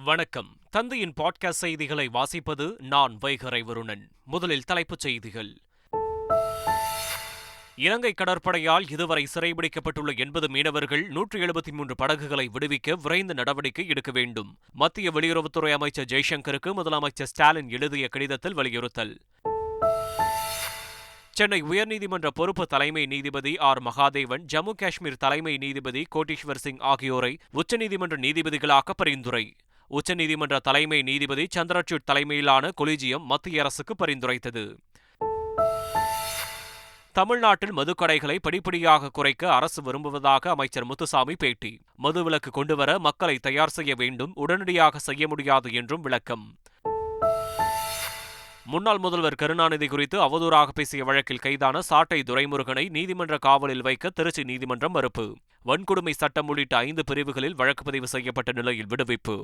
வணக்கம். தந்தையின் பாட்காஸ்ட் செய்திகளை வாசிப்பது நான் வைகரை வருணன். முதலில் தலைப்புச் செய்திகள். இலங்கை கடற்படையால் இதுவரை சிறைபிடிக்கப்பட்டுள்ள 80 மீனவர்கள் 173 படகுகளை விடுவிக்க விரைந்து நடவடிக்கை எடுக்க வேண்டும். மத்திய வெளியுறவுத்துறை அமைச்சர் ஜெய்சங்கருக்கு முதலமைச்சர் ஸ்டாலின் எழுதிய கடிதத்தில் வலியுறுத்தல். சென்னை உயர்நீதிமன்ற பொறுப்பு தலைமை நீதிபதி ஆர் மகாதேவன், ஜம்மு காஷ்மீர் தலைமை நீதிபதி கோட்டீஸ்வர் சிங் ஆகியோரை உச்சநீதிமன்ற நீதிபதிகளாக பரிந்துரை. உச்சநீதிமன்ற தலைமை நீதிபதி சந்திரசூட் தலைமையிலான கொலிஜியம் மத்திய அரசுக்கு பரிந்துரைத்தது. தமிழ்நாட்டில் மதுக்கடைகளை படிப்படியாக குறைக்க அரசு விரும்புவதாக அமைச்சர் முத்துசாமி பேட்டி. மதுவிலக்கு கொண்டுவர மக்களை தயார் செய்ய வேண்டும், உடனடியாக செய்ய முடியாது என்றும் விளக்கம். முன்னாள் முதல்வர் கருணாநிதி குறித்து அவதூறாக பேசிய வழக்கில் கைதான சாட்டை துரைமுருகனை நீதிமன்ற காவலில் வைக்க திருச்சி நீதிமன்றம் மறுப்பு. வன்கொடுமை சட்டம் உள்ளிட்ட 5 பிரிவுகளில் வழக்கு பதிவு செய்யப்பட்ட நிலையில் விடுவிப்பு.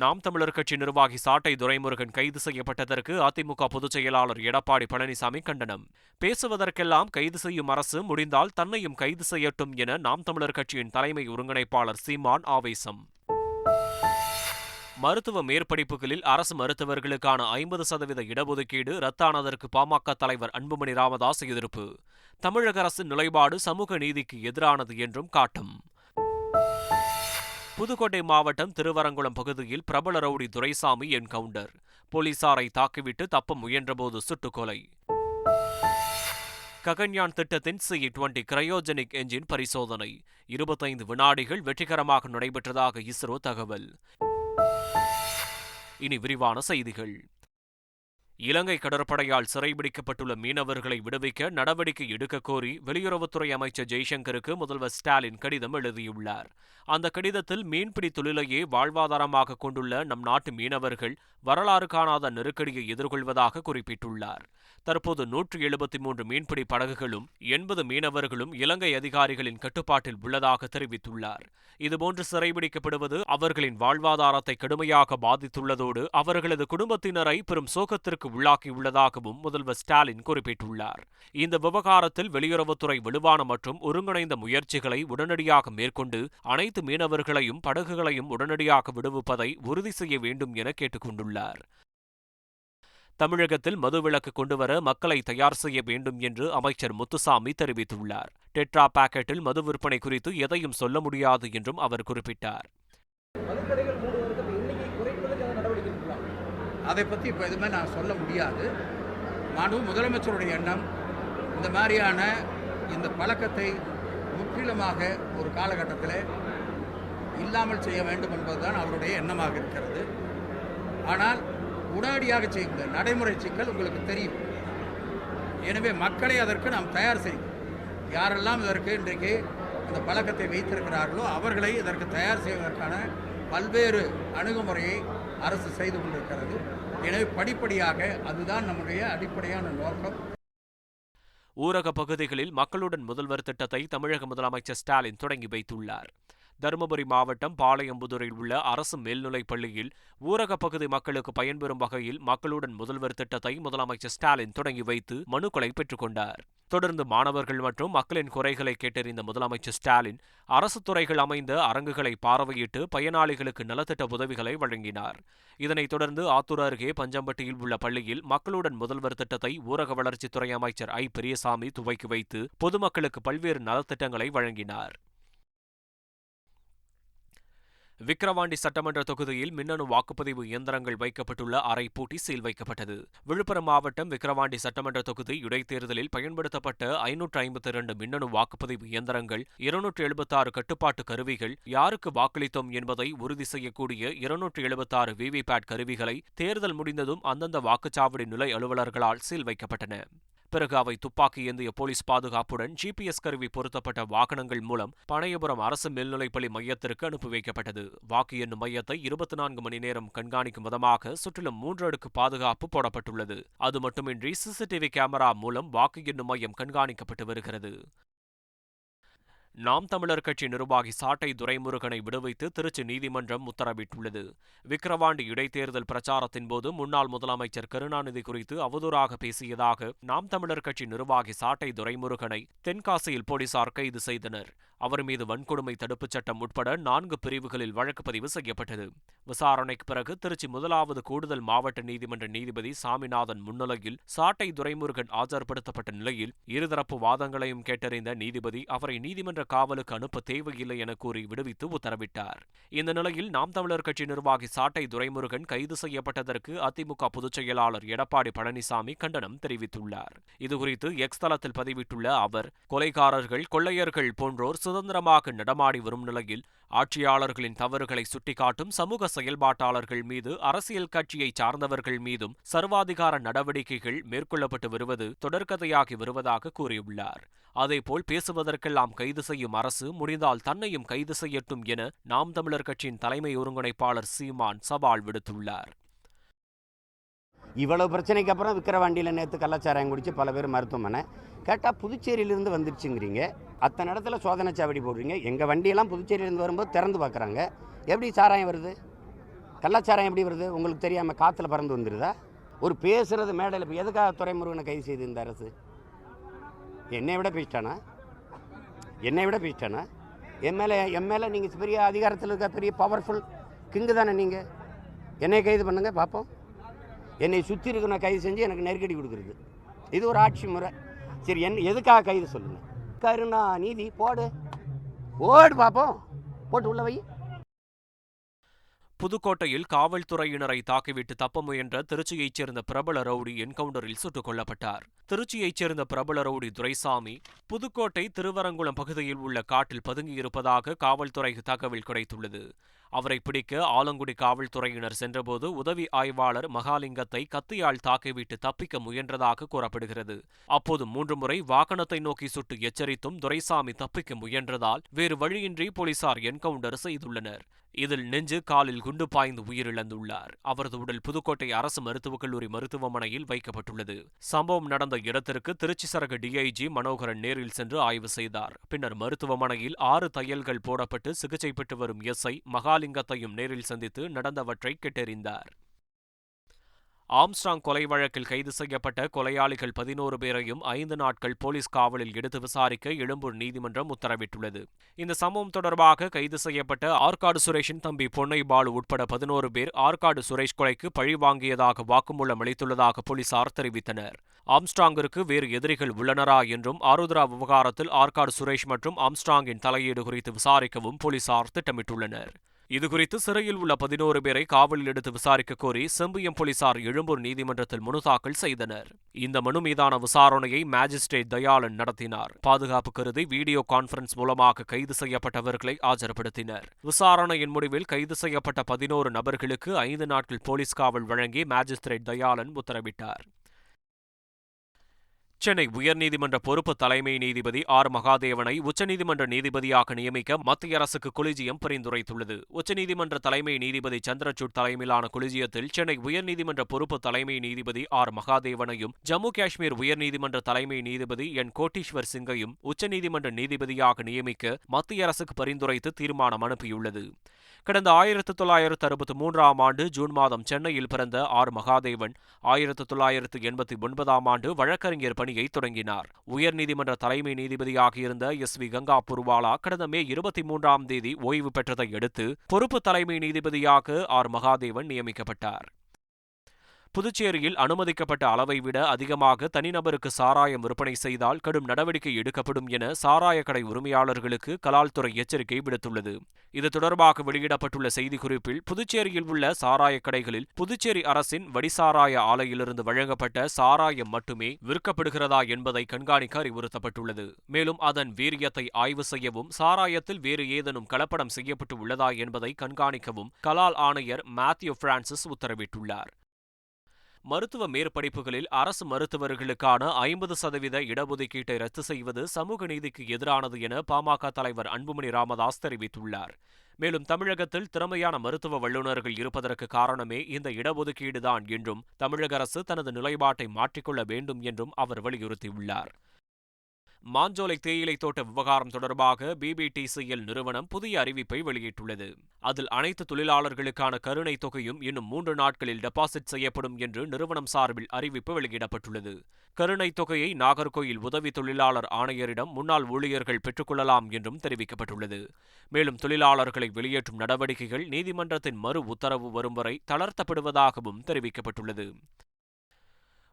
நாம் தமிழர் கட்சி நிர்வாகி சாட்டை துரைமுருகன் கைது செய்யப்பட்டதற்கு அதிமுக பொதுச் செயலாளர் எடப்பாடி பழனிசாமி கண்டனம். பேசுவதற்கெல்லாம் கைது செய்யும் அரசு முடிந்தால் தன்னையும் கைது செய்யட்டும் என நாம் தமிழர் கட்சியின் தலைமை ஒருங்கிணைப்பாளர் சீமான் ஆவேசம். மருத்துவ மேற்படிப்புகளில் அரசு மருத்துவர்களுக்கான 50% இடஒதுக்கீடு ரத்தானதற்கு பாமக தலைவர் அன்புமணி ராமதாஸ் எதிர்ப்பு. தமிழக அரசின் நிலைப்பாடு சமூக நீதிக்கு எதிரானது என்றும் காட்டும். புதுக்கோட்டை மாவட்டம் திருவரங்குளம் பகுதியில் பிரபல ரவுடி துரைசாமி என்கவுண்டர். போலீசாரை தாக்கிவிட்டு தப்ப முயன்றபோது சுட்டுக்கொலை. ககன்யான் திட்டத்தின் C-20 கிரையோஜெனிக் என்ஜின் பரிசோதனை 25 வினாடிகள் வெற்றிகரமாக நடைபெற்றதாக இஸ்ரோ தகவல். இனி விரிவான செய்திகள். இலங்கை கடற்படையால் சிறைபிடிக்கப்பட்டுள்ள மீனவர்களை விடுவிக்க நடவடிக்கை எடுக்க கோரி வெளியுறவுத்துறை அமைச்சர் ஜெய்சங்கருக்கு முதல்வர் ஸ்டாலின் கடிதம் எழுதியுள்ளார். அந்த கடிதத்தில் மீன்பிடி தொழிலையே வாழ்வாதாரமாக கொண்டுள்ள நம் நாட்டு மீனவர்கள் வரலாறு காணாத நெருக்கடியை எதிர்கொள்வதாக குறிப்பிட்டுள்ளார். தற்போது 173 மீன்பிடி படகுகளும் 80 மீனவர்களும் இலங்கை அதிகாரிகளின் கட்டுப்பாட்டில் உள்ளதாக தெரிவித்துள்ளார். இதுபோன்று சிறைபிடிக்கப்படுவது அவர்களின் வாழ்வாதாரத்தை கடுமையாக பாதித்துள்ளதோடு அவர்களது குடும்பத்தினரை பெரும் சோகத்திற்கு உள்ளாக்கியுள்ளதாகவும் முதல்வர் ஸ்டாலின் குறிப்பிட்டுள்ளார். இந்த விவகாரத்தில் வெளியுறவுத்துறை வலுவான மற்றும் ஒருங்கிணைந்த முயற்சிகளை உடனடியாக மேற்கொண்டு அனைத்து மீனவர்களையும் படகுகளையும் உடனடியாக விடுவிப்பதை உறுதி செய்ய வேண்டும் என கேட்டுக் கொண்டுள்ளார். தமிழகத்தில் மதுவிலக்கு கொண்டுவர மக்களை தயார் செய்ய வேண்டும் என்று அமைச்சர் முத்துசாமி தெரிவித்துள்ளார். டெட்ரா பாக்கெட்டில் மது விற்பனை குறித்து எதையும் சொல்ல முடியாது என்றும் அவர் குறிப்பிட்டார். அதை பற்றி இப்போ எதுவுமே நான் சொல்ல முடியாது. முதலமைச்சருடைய எண்ணம் இந்த மாதிரியான இந்த பழக்கத்தை முற்றிலுமாக ஒரு காலகட்டத்தில் இல்லாமல் செய்ய வேண்டும் என்பதுதான் அவருடைய எண்ணமாக இருக்கிறது. ஆனால் உடனடியாக செய்ய நடைமுறை சிக்கல் உங்களுக்கு தெரியும். எனவே மக்களை அதற்கு நாம் தயார் செய்யும். யாரெல்லாம் இதற்கு இன்றைக்கு இந்த பழக்கத்தை வைத்திருக்கிறார்களோ அவர்களை இதற்கு தயார் செய்வதற்கான பல்வேறு அணுகுமுறையை அரசு செய்து கொண்டிருக்கிறது. எனவே படிப்படியாக அதுதான் நம்முடைய அடிப்படையான நோக்கம். ஊரக பகுதிகளில் மக்களுடன் முதல்வர் திட்டத்தை தமிழக முதலமைச்சர் ஸ்டாலின் தொடங்கி வைத்துள்ளார். தருமபுரி மாவட்டம் பாளையம்புதூரில் உள்ள அரசு மேல்நிலைப் பள்ளியில் ஊரக பகுதி மக்களுக்கு பயன்பெறும் வகையில் மக்களுடன் முதல்வர் திட்டத்தை முதலமைச்சர் ஸ்டாலின் தொடங்கி வைத்து மனுக்களை பெற்றுக்கொண்டார். தொடர்ந்து மாணவர்கள் மற்றும் மக்களின் குறைகளை கேட்டறிந்த முதலமைச்சர் ஸ்டாலின் அரசு துறைகள் அமைந்த அரங்குகளை பார்வையிட்டு பயனாளிகளுக்கு நலத்திட்ட உதவிகளை வழங்கினார். இதனைத் தொடர்ந்து ஆத்தூர் அருகே பஞ்சம்பட்டியில் உள்ள பள்ளியில் மக்களுடன் முதல்வர் திட்டத்தை ஊரக வளர்ச்சித்துறை அமைச்சர் பெரியசாமி துவக்கி வைத்து பொதுமக்களுக்கு பல்வேறு நலத்திட்டங்களை வழங்கினார். விக்கிரவாண்டி சட்டமன்ற தொகுதியில் மின்னணு வாக்குப்பதிவு இயந்திரங்கள் வைக்கப்பட்டுள்ள அறை பூட்டி சீல் வைக்கப்பட்டது. விழுப்புரம் மாவட்டம் விக்கிரவாண்டி சட்டமன்ற தொகுதி இடைத்தேர்தலில் பயன்படுத்தப்பட்ட 552 மின்னணு வாக்குப்பதிவு இயந்திரங்கள், 276 கட்டுப்பாட்டு கருவிகள், யாருக்கு வாக்களித்தோம் என்பதை உறுதி செய்யக்கூடிய 276 விவிபேட் கருவிகளை தேர்தல் முடிந்ததும் அந்தந்த வாக்குச்சாவடி நிலை அலுவலர்களால் சீல் வைக்கப்பட்டன. பிறகு அவை துப்பாக்கி ஏந்திய போலீஸ் பாதுகாப்புடன் GPS கருவி பொருத்தப்பட்ட வாகனங்கள் மூலம் பனையபுரம் அரசு மேல்நிலைப்பள்ளி மையத்திற்கு அனுப்பி வைக்கப்பட்டது. வாக்கு எண்ணும் மையத்தை 24 மணி நேரம் கண்காணிக்கும் விதமாக சுற்றிலும் 3 அடுக்கு பாதுகாப்பு போடப்பட்டுள்ளது. அது மட்டுமின்றி CCTV கேமரா மூலம் வாக்கு எண்ணும் மையம் கண்காணிக்கப்பட்டு வருகிறது. நாம் தமிழர் கட்சி நிர்வாகி சாட்டை துரைமுருகனை விடுவித்து திருச்சி நீதிமன்றம் உத்தரவிட்டுள்ளது. விக்கிரவாண்டி இடைத்தேர்தல் பிரச்சாரத்தின் போது முன்னாள் முதலமைச்சர் கருணாநிதி குறித்து அவதூறாக பேசியதாக நாம் தமிழர் கட்சி நிர்வாகி சாட்டை துரைமுருகனை தென்காசியில் போலீசார் கைது செய்தனர். அவர் மீது வன்கொடுமை தடுப்புச் சட்டம் உட்பட 4 பிரிவுகளில் வழக்கு பதிவு செய்யப்பட்டது. விசாரணைக்கு பிறகு திருச்சி 1வது கூடுதல் மாவட்ட நீதிமன்ற நீதிபதி சாமிநாதன் முன்னிலையில் சாட்டை துரைமுருகன் ஆஜர்படுத்தப்பட்ட நிலையில் இருதரப்பு வாதங்களையும் கேட்டறிந்த நீதிபதி அவரை நீதிமன்ற காவலுக்கு அனுப்ப தேவையில்லை என கூறி விடுவித்து உத்தரவிட்டார். இந்த நிலையில் நாம் தமிழர் கட்சி நிர்வாகி சாட்டை துரைமுருகன் கைது செய்யப்பட்டதற்கு அதிமுக பொதுச் செயலாளர் எடப்பாடி பழனிசாமி கண்டனம் தெரிவித்துள்ளார். இதுகுறித்து எக்ஸ் தளத்தில் பதிவிட்டுள்ள அவர், கொலைகாரர்கள், கொள்ளையர்கள் போன்றோர் சுதந்திரமாக நடமாடி வரும் நிலையில் ஆட்சியாளர்களின் தவறுகளை சுட்டிக்காட்டும் சமூக செயல்பாட்டாளர்கள் மீது, அரசியல் கட்சியை சார்ந்தவர்கள் மீதும் சர்வாதிகார நடவடிக்கைகள் மேற்கொள்ளப்பட்டு வருவது தொடர்கதையாகி வருவதாக கூறியுள்ளார். அதேபோல் பேசுவதற்கெல்லாம் கைது செய்யும் அரசு முடிந்தால் தன்னையும் கைது செய்யட்டும் என நாம் தமிழர் கட்சியின் தலைமை ஒருங்கிணைப்பாளர் சீமான் சவால் விடுத்துள்ளார். இவ்வளவு பிரச்சனைக்கு அப்புறம் விக்கிரவாண்டியில் நேற்று கள்ளச்சாராயம் குடிச்சு பல பேர் மருத்துவமனை கேட்டால் புதுச்சேரியிலிருந்து வந்துருச்சுங்கிறீங்க. அத்தனை இடத்துல சோதனை சாவடி போடுறீங்க. எங்கள் வண்டியெல்லாம் புதுச்சேரியிலேருந்து வரும்போது திறந்து பார்க்குறாங்க. எப்படி சாராயம் வருது? கள்ளச்சாராயம் எப்படி வருது? உங்களுக்கு தெரியாமல் காற்றுல பறந்து வந்துடுதா? ஒரு பேசுகிறது மேடையில். இப்போ எதுக்காக துரைமுருகனை கைது செய்து இந்த அரசு? என்னை விட பேசிட்டானா? என் மேலே நீங்கள் பெரிய அதிகாரத்தில் இருக்க பெரிய பவர்ஃபுல் கிங்கு தானே நீங்கள். என்னை கைது பண்ணுங்க பார்ப்போம். என்னை சுற்றி இருக்கிற கைது செஞ்சு எனக்கு நெருக்கடி கொடுக்குறது இது ஒரு ஆட்சி முறை. சரி, எதுக்காக கைது சொல்லுங்கள்? கருணா நீதி போடு பார்ப்போம். போட்டு உள்ள வை. புதுக்கோட்டையில் காவல்துறையினரை தாக்கிவிட்டு தப்ப முயன்ற திருச்சியைச் சேர்ந்த பிரபல ரவுடி என்கவுண்டரில் சுட்டுக் கொல்லப்பட்டார். திருச்சியைச் சேர்ந்த பிரபல ரவுடி துரைசாமி புதுக்கோட்டை திருவரங்குளம் பகுதியில் உள்ள காட்டில் பதுங்கியிருப்பதாக காவல்துறைக்கு தகவல் கிடைத்துள்ளது. அவரை பிடிக்க ஆலங்குடி காவல்துறையினர் சென்றபோது உதவி ஆய்வாளர் மகாலிங்கத்தை கத்தியால் தாக்கிவிட்டு தப்பிக்க முயன்றதாக கூறப்படுகிறது. அப்போது 3 முறை வாகனத்தை நோக்கி சுட்டு எச்சரித்தும் துரைசாமி தப்பிக்க முயன்றதால் வேறு வழியின்றி போலீசார் என்கவுண்டர் செய்துள்ளனர். இதில் நெஞ்சு, காலில் குண்டு பாய்ந்து உயிரிழந்துள்ளார். அவரது உடல் புதுக்கோட்டை அரசு மருத்துவக் கல்லூரி மருத்துவமனையில் வைக்கப்பட்டுள்ளது. சம்பவம் நடந்த இடத்திற்கு திருச்சி சரக டிஐஜி மனோகரன் நேரில் சென்று ஆய்வு செய்தார். பின்னர் மருத்துவமனையில் 6 தையல்கள் போடப்பட்டு சிகிச்சை பெற்று வரும் எஸ்ஐ மகாலிங்கத்தையும் நேரில் சந்தித்து நடந்தவற்றை கேட்டறிந்தார். ஆம்ஸ்ட்ராங் கொலை வழக்கில் கைது செய்யப்பட்ட கொலையாளிகள் 11 பேரையும் 5 நாட்கள் போலீஸ் காவலில் எடுத்து விசாரிக்க எழும்பூர் நீதிமன்றம் உத்தரவிட்டுள்ளது. இந்த சம்பவம் தொடர்பாக கைது செய்யப்பட்ட ஆற்காடு சுரேஷின் தம்பி பொன்னை பாலு உட்பட 11 பேர் ஆற்காடு சுரேஷ் கொலைக்கு பழி வாங்கியதாக வாக்குமூலம் அளித்துள்ளதாக போலீசார் தெரிவித்தனர். ஆம்ஸ்ட்ராங்கிற்கு வேறு எதிரிகள் உள்ளனரா என்றும் ஆருத்ரா விவகாரத்தில் ஆற்காடு சுரேஷ் மற்றும் ஆம்ஸ்ட்ராங்கின் தலையீடு குறித்து விசாரிக்கவும் போலீசார் திட்டமிட்டுள்ளனர். இதுகுறித்து சிறையில் உள்ள 11 பேரை காவலில் எடுத்து விசாரிக்க கோரி செம்பியம் போலீசார் எழும்பூர் நீதிமன்றத்தில் மனு தாக்கல் செய்தனர். இந்த மனு மீதான விசாரணையை மேஜிஸ்ட்ரேட் தயாளன் நடத்தினார். பாதுகாப்பு கருதி வீடியோ கான்பரன்ஸ் மூலமாக கைது செய்யப்பட்டவர்களை ஆஜர்படுத்தினர். விசாரணையின் முடிவில் கைது செய்யப்பட்ட 11 நபர்களுக்கு 5 நாட்கள் போலீஸ் காவல் வழங்கி மேஜிஸ்ட்ரேட் தயாளன் உத்தரவிட்டார். சென்னை உயர்நீதிமன்ற பொறுப்பு தலைமை நீதிபதி ஆர் மகாதேவனை உச்சநீதிமன்ற நீதிபதியாக நியமிக்க மத்திய அரசுக்கு கொலிஜியம் பரிந்துரைத்துள்ளது. உச்சநீதிமன்ற தலைமை நீதிபதி சந்திரசூட் தலைமையிலான கொலிஜியத்தில் சென்னை உயர்நீதிமன்ற பொறுப்பு தலைமை நீதிபதி ஆர் மகாதேவனையும் ஜம்மு காஷ்மீர் உயர்நீதிமன்ற தலைமை நீதிபதி என் கோட்டீஸ்வர் சிங்கையும் உச்சநீதிமன்ற நீதிபதியாக நியமிக்க மத்திய அரசுக்கு பரிந்துரைத்து தீர்மானம் அனுப்பியுள்ளது. கடந்த 1963ஆம் ஆண்டு ஜூன் மாதம் சென்னையில் பிறந்த ஆர் மகாதேவன் 1989ஆம் ஆண்டு வழக்கறிஞர் பணியை தொடங்கினார். உயர்நீதிமன்ற தலைமை நீதிபதியாக இருந்த எஸ்.வி. கங்கா புர்வாலா கடந்த மே 23ஆம் தேதி ஓய்வு பெற்றதை அடுத்து பொறுப்பு தலைமை நீதிபதியாக ஆர் மகாதேவன் நியமிக்கப்பட்டார். புதுச்சேரியில் அனுமதிக்கப்பட்ட அளவை விட அதிகமாக தனிநபருக்கு சாராயம் விற்பனை செய்தால் கடும் நடவடிக்கை எடுக்கப்படும் என சாராய கடை உரிமையாளர்களுக்கு கலால்துறை எச்சரிக்கை விடுத்துள்ளது. இது தொடர்பாக வெளியிடப்பட்டுள்ள செய்திக்குறிப்பில் புதுச்சேரியில் உள்ள சாராய கடைகளில் புதுச்சேரி அரசின் வடிசாராய ஆலையிலிருந்து வழங்கப்பட்ட சாராயம் மட்டுமே விற்கப்படுகிறதா என்பதை கண்காணிக்க அறிவுறுத்தப்பட்டுள்ளது. மேலும் அதன் வீரியத்தை ஆய்வு செய்யவும் சாராயத்தில் வேறு ஏதேனும் கலப்படம் செய்யப்பட்டு உள்ளதா என்பதை கண்காணிக்கவும் கலால் ஆணையர் மேத்யூ பிரான்சிஸ் உத்தரவிட்டுள்ளார். மருத்துவ மேற்படிப்புகளில் அரசு மருத்துவர்களுக்கான 50% இடஒதுக்கீட்டை ரத்து செய்வது சமூக நீதிக்கு எதிரானது என பாமக தலைவர் அன்புமணி ராமதாஸ் தெரிவித்துள்ளார். மேலும் தமிழகத்தில் திறமையான மருத்துவ வல்லுநர்கள் இருப்பதற்கு காரணமே இந்த இடஒதுக்கீடுதான் என்றும் தமிழக அரசு தனது நிலைப்பாட்டை மாற்றிக்கொள்ள வேண்டும் என்றும் அவர் வலியுறுத்தியுள்ளார். மாஞ்சோலை தேயிலை தோட்ட விவகாரம் தொடர்பாக பிபிடிசிஎல் நிறுவனம் புதிய அறிவிப்பை வெளியிட்டுள்ளது. அதில் அனைத்து தொழிலாளர்களுக்கான கருணை தொகையும் இன்னும் 3 நாட்களில் டெபாசிட் செய்யப்படும் என்று நிறுவனம் சார்பில் அறிவிப்பு வெளியிடப்பட்டுள்ளது. கருணை தொகையை நாகர்கோயில் உதவி தொழிலாளர் ஆணையரிடம் முன்னாள் ஊழியர்கள் பெற்றுக்கொள்ளலாம் என்றும் தெரிவிக்கப்பட்டுள்ளது. மேலும் தொழிலாளர்களை வெளியேற்றும் நடவடிக்கைகள் நீதிமன்றத்தின் மறு உத்தரவு வரும் வரை தளர்த்தப்படுவதாகவும் தெரிவிக்கப்பட்டுள்ளது.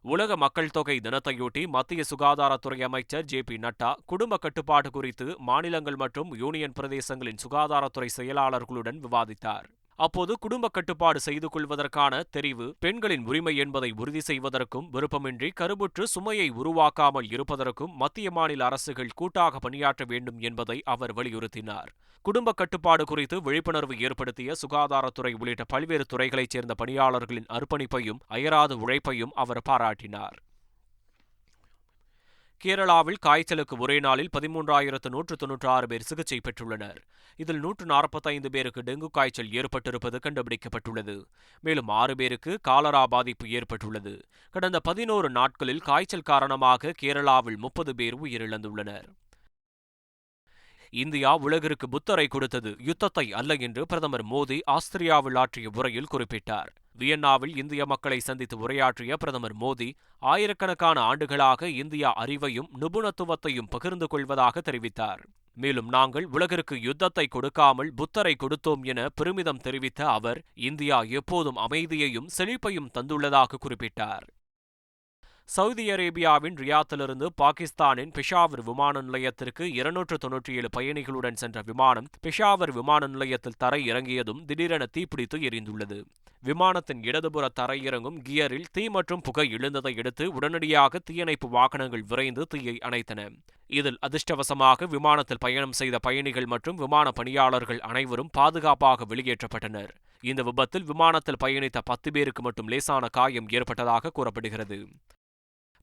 உலக மக்கள் தொகை தினத்தையொட்டி மத்திய சுகாதாரத்துறை அமைச்சர் ஜே.பி. நட்டா குடும்ப கட்டுப்பாடு குறித்து மாநிலங்கள் மற்றும் யூனியன் பிரதேசங்களின் சுகாதாரத்துறை செயலாளர்களுடன் விவாதித்தார். அப்போது குடும்ப கட்டுப்பாடு செய்து கொள்வதற்கான தெரிவு பெண்களின் உரிமை என்பதை உறுதி செய்வதற்கும் விருப்பமின்றி கருவுற்று சுமையை உருவாக்காமல் இருப்பதற்கும் மத்திய மாநில அரசுகள் கூட்டாக பணியாற்ற வேண்டும் என்பதை அவர் வலியுறுத்தினார். குடும்ப கட்டுப்பாடு குறித்து விழிப்புணர்வு ஏற்படுத்திய சுகாதாரத்துறை உள்ளிட்ட பல்வேறு துறைகளைச் சேர்ந்த பணியாளர்களின் அர்ப்பணிப்பையும் அயராத உழைப்பையும் அவர் பாராட்டினார். கேரளாவில் காய்ச்சலுக்கு ஒரே நாளில் 13,196 பேர் சிகிச்சை பெற்றுள்ளனர். இதில் 145 பேருக்கு டெங்கு காய்ச்சல் ஏற்பட்டிருப்பது கண்டுபிடிக்கப்பட்டுள்ளது. மேலும் 6 பேருக்கு காலரா பாதிப்பு ஏற்பட்டுள்ளது. கடந்த 11 நாட்களில் காய்ச்சல் காரணமாக கேரளாவில் 30 பேர் உயிரிழந்துள்ளனர். இந்தியா உலகிற்கு புத்தரை கொடுத்தது யுத்தத்தை அல்ல என்று பிரதமர் மோடி ஆஸ்திரியாவில் ஆற்றிய உரையில் குறிப்பிட்டார். வியன்னாவில் இந்திய மக்களை சந்தித்து உரையாற்றிய பிரதமர் மோடி ஆயிரக்கணக்கான ஆண்டுகளாக இந்தியா அறிவையும் நிபுணத்துவத்தையும் பகிர்ந்து கொள்வதாக தெரிவித்தார். மேலும் நாங்கள் உலகிற்கு யுத்தத்தை கொடுக்காமல் புத்தரை கொடுத்தோம் என பெருமிதம் தெரிவித்த அவர் இந்தியா எப்போதும் அமைதியையும் செழிப்பையும் தந்துள்ளதாக குறிப்பிட்டார். சவுதி அரேபியாவின் ரியாத்திலிருந்து பாகிஸ்தானின் பெஷாவர் விமான நிலையத்திற்கு 297 பயணிகளுடன் சென்ற விமானம் பெஷாவர் விமான நிலையத்தில் தரை இறங்கியதும் திடீரென தீப்பிடித்து எரிந்துள்ளது. விமானத்தின் இடதுபுற தரையிறங்கும் கியரில் தீ மற்றும் புகை எழுந்ததை அடுத்து உடனடியாக தீயணைப்பு வாகனங்கள் விரைந்து தீயை அணைத்தன. இதில் அதிர்ஷ்டவசமாக விமானத்தில் பயணம் செய்த பயணிகள் மற்றும் விமான பணியாளர்கள் அனைவரும் பாதுகாப்பாக வெளியேற்றப்பட்டனர். இந்த விபத்தில் விமானத்தில் பயணித்த 10 பேருக்கு மட்டும் லேசான காயம் ஏற்பட்டதாக கூறப்படுகிறது.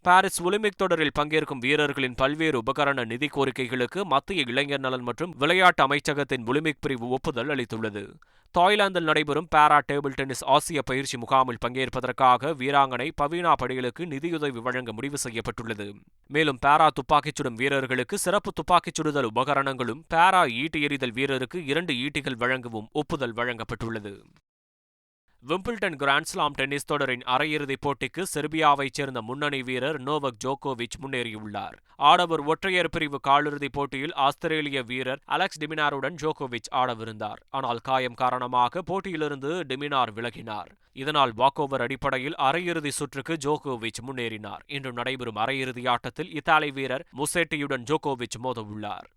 பாரிஸ் ஒலிம்பிக் தொடரில் பங்கேற்கும் வீரர்களின் பல்வேறு உபகரண நிதி கோரிக்கைகளுக்கு மத்திய இளைஞர் நலன் மற்றும் விளையாட்டு அமைச்சகத்தின் ஒலிம்பிக் பிரிவு ஒப்புதல் அளித்துள்ளது. தாய்லாந்தில் நடைபெறும் பாரா டேபிள் டென்னிஸ் ஆசிய பயிற்சி முகாமில் பங்கேற்பதற்காக வீராங்கனை பவீனா படேலுக்கு நிதியுதவி வழங்க முடிவு செய்யப்பட்டுள்ளது. மேலும் பாரா துப்பாக்கிச் சுடும் வீரர்களுக்கு சிறப்பு துப்பாக்கிச் சுடுதல் உபகரணங்களும் பாரா ஈட்டி எறிதல் வீரருக்கு 2 ஈட்டிகள் வழங்கவும் ஒப்புதல் வழங்கப்பட்டுள்ளது. விம்பிள்டன் கிராண்ட்ஸ்லாம் டென்னிஸ் தொடரின் அரையிறுதிப் போட்டிக்கு செர்பியாவைச் சேர்ந்த முன்னணி வீரர் நோவக் ஜோகோவிச் முன்னேறியுள்ளார். ஆடவர் ஒற்றையர் பிரிவு காலிறுதிப் போட்டியில் ஆஸ்திரேலிய வீரர் அலெக்ஸ் டிமினாருடன் ஜோகோவிச் ஆடவிருந்தார். ஆனால் காயம் காரணமாக போட்டியிலிருந்து டிமினார் விலகினார். இதனால் வாக்கோவர் அடிப்படையில் அரையிறுதி சுற்றுக்கு ஜோகோவிச் முன்னேறினார். இன்று நடைபெறும் அரையிறுதி ஆட்டத்தில் இத்தாலி வீரர் முசெட்டியுடன் ஜோகோவிச் மோதவுள்ளார்.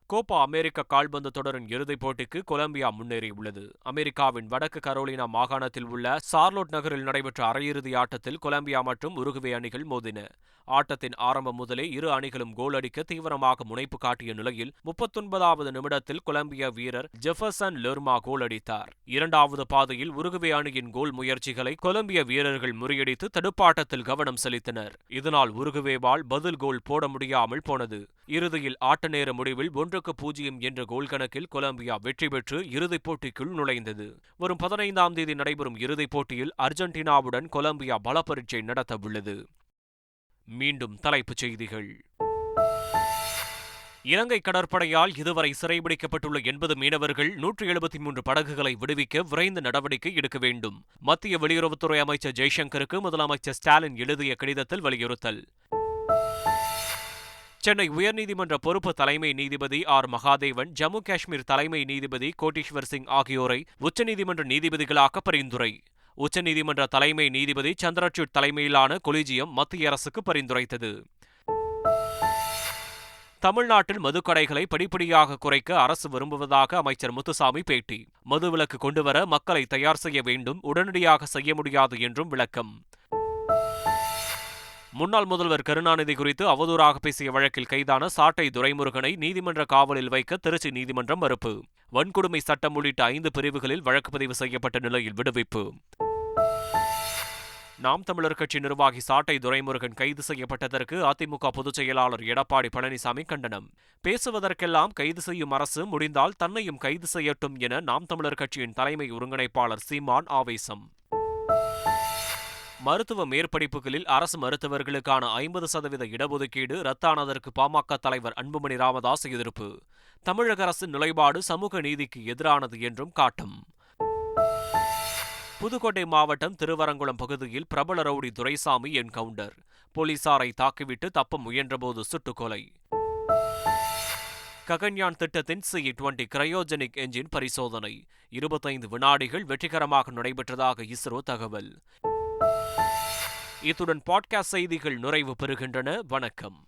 கோப்பா அமெரிக்க கால்பந்து தொடரின் இறுதிப் போட்டிக்கு கொலம்பியா முன்னேறியுள்ளது. அமெரிக்காவின் வடக்கு கரோலினா மாகாணத்தில் உள்ள சார்லோட் நகரில் நடைபெற்ற அரையிறுதி ஆட்டத்தில் கொலம்பியா மற்றும் உருகுவே அணிகள் மோதின. ஆட்டத்தின் ஆரம்பம் முதலே இரு அணிகளும் கோல் அடிக்க தீவிரமாக முனைப்பு காட்டிய நிலையில் 39வது நிமிடத்தில் கொலம்பியா வீரர் ஜெஃபர்சன் லெர்மா கோல் அடித்தார். 2வது பாதையில் உருகுவே அணியின் கோல் முயற்சிகளை கொலம்பிய வீரர்கள் முறியடித்து தடுப்பாட்டத்தில் கவனம் செலுத்தினர். இதனால் உருகுவேவால் பதில் கோல் போட முடியாமல் போனது. இறுதியில் ஆட்ட நேர முடிவில் 1-0 என்ற கோல் கணக்கில் கொலம்பியா வெற்றி பெற்று இறுதிப் போட்டிக்குள் நுழைந்தது. வரும் 15ஆம் தேதி நடைபெறும் இறுதிப் போட்டியில் அர்ஜென்டினாவுடன் கொலம்பியா பலப்பரீட்சை நடத்தவுள்ளது. மீண்டும் தலைப்புச் செய்திகள். இலங்கை கடற்படையால் இதுவரை சிறைபிடிக்கப்பட்டுள்ள 80 மீனவர்கள் 173 படகுகளை விடுவிக்க விரைந்து நடவடிக்கை எடுக்க வேண்டும். மத்திய வெளியுறவுத்துறை அமைச்சர் ஜெய்சங்கருக்கு முதலமைச்சர் ஸ்டாலின் எழுதிய கடிதத்தில் வலியுறுத்தல். சென்னை உயர்நீதிமன்ற பொறுப்பு தலைமை நீதிபதி ஆர். மகாதேவன், ஜம்மு காஷ்மீர் தலைமை நீதிபதி கோட்டீஸ்வர் சிங் ஆகியோரை உச்சநீதிமன்ற நீதிபதிகளாக பரிந்துரை. உச்சநீதிமன்ற தலைமை நீதிபதி சந்திரசூட் தலைமையிலான கொலிஜியம் மத்திய அரசுக்கு பரிந்துரைத்தது. தமிழ்நாட்டில் மதுக்கடைகளை படிப்படியாக குறைக்க அரசு விரும்புவதாக அமைச்சர் முத்துசாமி பேட்டி. மதுவிலக்கு கொண்டுவர மக்களை தயார் செய்ய வேண்டும், உடனடியாக செய்ய முடியாது என்றும் விளக்கம். முன்னாள் முதல்வர் கருணாநிதி குறித்து அவதூறாக பேசிய வழக்கில் கைதான சாட்டை துரைமுருகனை நீதிமன்ற காவலில் வைக்க திருச்சி நீதிமன்றம் மறுப்பு. வன்கொடுமை சட்டம் உள்ளிட்ட 5 பிரிவுகளில் வழக்கு பதிவு செய்யப்பட்ட நிலையில் விடுவிப்பு. நாம் தமிழர் கட்சி நிர்வாகி சாட்டை துரைமுருகன் கைது செய்யப்பட்டதற்கு அதிமுக பொதுச் செயலாளர் எடப்பாடி பழனிசாமி கண்டனம். பேசுவதற்கெல்லாம் கைது செய்யும் அரசு முடிந்தால் தன்னையும் கைது செய்யட்டும் என நாம் தமிழர் கட்சியின் தலைமை ஒருங்கிணைப்பாளர் சீமான் ஆவேசம். மருத்துவ மேற்படிப்புகளில் அரசு மருத்துவர்களுக்கான 50% இடஒதுக்கீடு ரத்தானதற்கு பாமக தலைவர் அன்புமணி ராமதாஸ் எதிர்ப்பு. தமிழக அரசின் நிலைப்பாடு சமூக நீதிக்கு எதிரானது என்றும் காட்டும். புதுக்கோட்டை மாவட்டம் திருவரங்குளம் பகுதியில் பிரபல ரவுடி துரைசாமி என்கவுண்டர். போலீசாரை தாக்கிவிட்டு தப்ப முயன்றபோது சுட்டுக்கொலை. ககன்யான் திட்டத்தின் C-20 கிரையோஜெனிக் என்ஜின் பரிசோதனை 25 வினாடிகள் வெற்றிகரமாக நடைபெற்றதாக இஸ்ரோ தகவல். இத்துடன் பாட்காஸ்ட் செய்திகள் நிறைவு பெறுகின்றன. வணக்கம்.